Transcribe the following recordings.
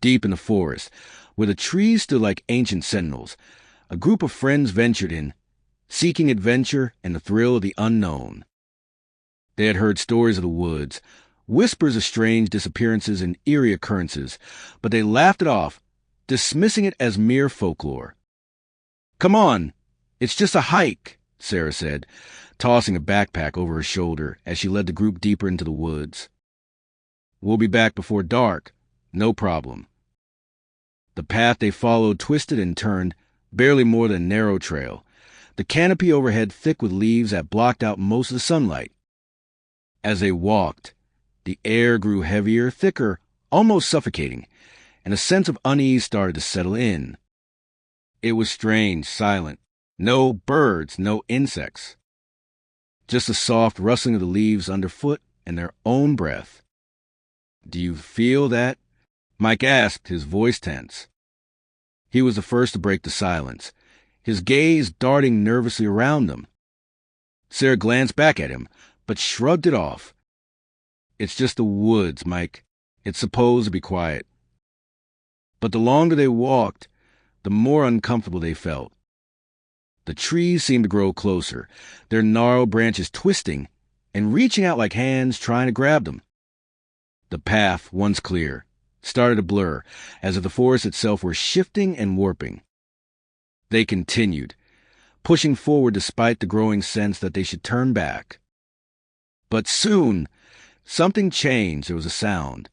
Deep in the forest, where the trees stood like ancient sentinels, a group of friends ventured in, seeking adventure and the thrill of the unknown. They had heard stories of the woods, whispers of strange disappearances and eerie occurrences, but they laughed it off, dismissing it as mere folklore. "Come on, it's just a hike," Sarah said, tossing a backpack over her shoulder as she led the group deeper into the woods. "We'll be back before dark, no problem." The path they followed twisted and turned, barely more than a narrow trail, the canopy overhead thick with leaves that blocked out most of the sunlight. As they walked, the air grew heavier, thicker, almost suffocating, and a sense of unease started to settle in. It was strange, silent. No birds, no insects. Just the soft rustling of the leaves underfoot and their own breath. "Do you feel that?" Mike asked, his voice tense. He was the first to break the silence, his gaze darting nervously around them. Sarah glanced back at him, but shrugged it off. "It's just the woods, Mike. It's supposed to be quiet." But the longer they walked, the more uncomfortable they felt. The trees seemed to grow closer, their gnarled branches twisting and reaching out like hands trying to grab them. The path, once clear, started to blur, as if the forest itself were shifting and warping. They continued, pushing forward despite the growing sense that they should turn back. But soon, something changed. There was a sound.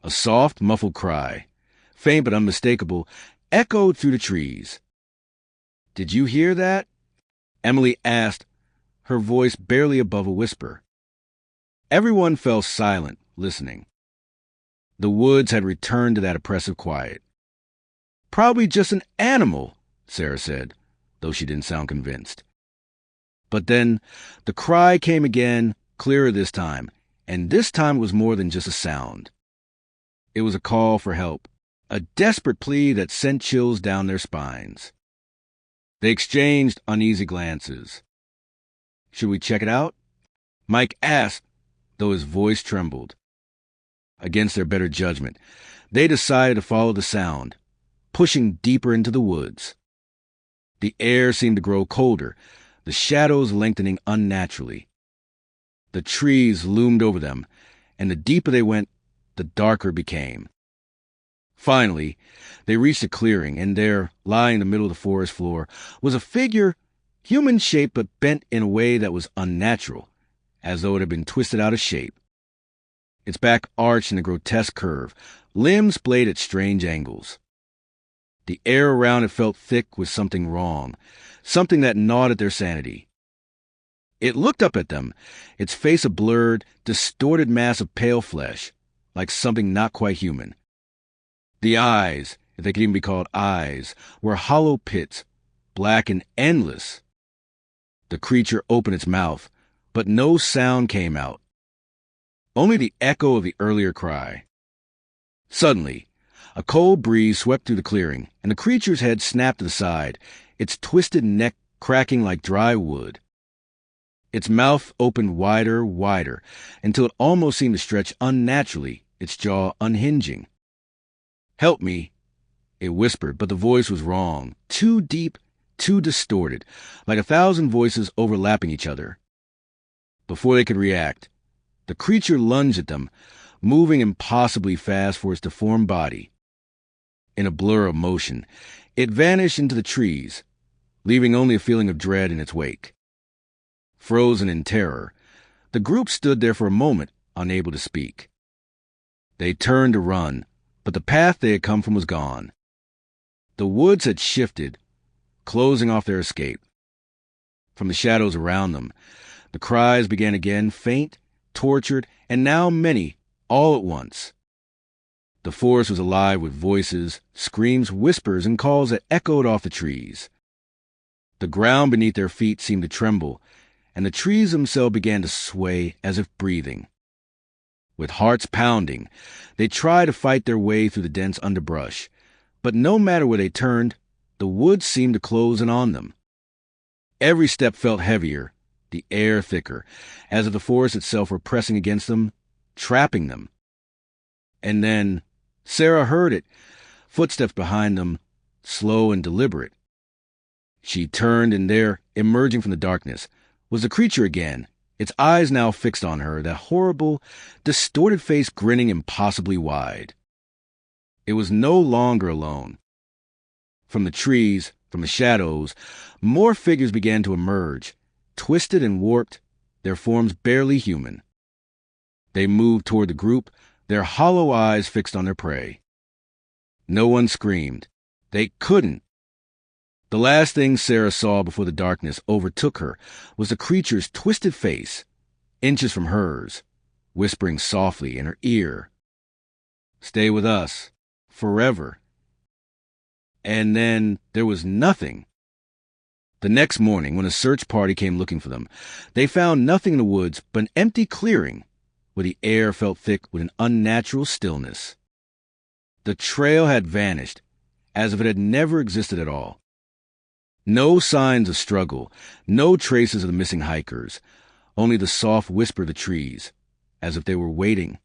A soft, muffled cry, faint but unmistakable, echoed through the trees. "Did you hear that?" Emily asked, her voice barely above a whisper. Everyone fell silent, listening. The woods had returned to that oppressive quiet. "Probably just an animal," Sarah said, though she didn't sound convinced. But then the cry came again, clearer this time, and this time it was more than just a sound. It was a call for help, a desperate plea that sent chills down their spines. They exchanged uneasy glances. "Should we check it out?" Mike asked, though his voice trembled. Against their better judgment, they decided to follow the sound, pushing deeper into the woods. The air seemed to grow colder, the shadows lengthening unnaturally. The trees loomed over them, and the deeper they went, the darker it became. Finally, they reached a clearing, and there, lying in the middle of the forest floor, was a figure, human-shaped but bent in a way that was unnatural, as though it had been twisted out of shape. Its back arched in a grotesque curve, limbs splayed at strange angles. The air around it felt thick with something wrong, something that gnawed at their sanity. It looked up at them, its face a blurred, distorted mass of pale flesh, like something not quite human. The eyes, if they could even be called eyes, were hollow pits, black and endless. The creature opened its mouth, but no sound came out. Only the echo of the earlier cry. Suddenly, a cold breeze swept through the clearing, and the creature's head snapped to the side, its twisted neck cracking like dry wood. Its mouth opened wider, until it almost seemed to stretch unnaturally, its jaw unhinging. "Help me," it whispered, but the voice was wrong, too deep, too distorted, like 1,000 voices overlapping each other. Before they could react, the creature lunged at them, moving impossibly fast for its deformed body. In a blur of motion, it vanished into the trees, leaving only a feeling of dread in its wake. Frozen in terror, the group stood there for a moment, unable to speak. They turned to run, but the path they had come from was gone. The woods had shifted, closing off their escape. From the shadows around them, the cries began again, faint, tortured, and now many, all at once. The forest was alive with voices, screams, whispers, and calls that echoed off the trees. The ground beneath their feet seemed to tremble, and the trees themselves began to sway as if breathing. With hearts pounding, they tried to fight their way through the dense underbrush, but no matter where they turned, the woods seemed to close in on them. Every step felt heavier, the air thicker, as if the forest itself were pressing against them, trapping them. And then, Sarah heard it, footsteps behind them, slow and deliberate. She turned, and there, emerging from the darkness, was the creature again, its eyes now fixed on her, that horrible, distorted face grinning impossibly wide. It was no longer alone. From the trees, from the shadows, more figures began to emerge, twisted and warped, their forms barely human. They moved toward the group, their hollow eyes fixed on their prey. No one screamed. They couldn't. The last thing Sarah saw before the darkness overtook her was the creature's twisted face, inches from hers, whispering softly in her ear, "Stay with us, forever." And then there was nothing. The next morning, when a search party came looking for them, they found nothing in the woods but an empty clearing where the air felt thick with an unnatural stillness. The trail had vanished, as if it had never existed at all. No signs of struggle, no traces of the missing hikers, only the soft whisper of the trees, as if they were waiting.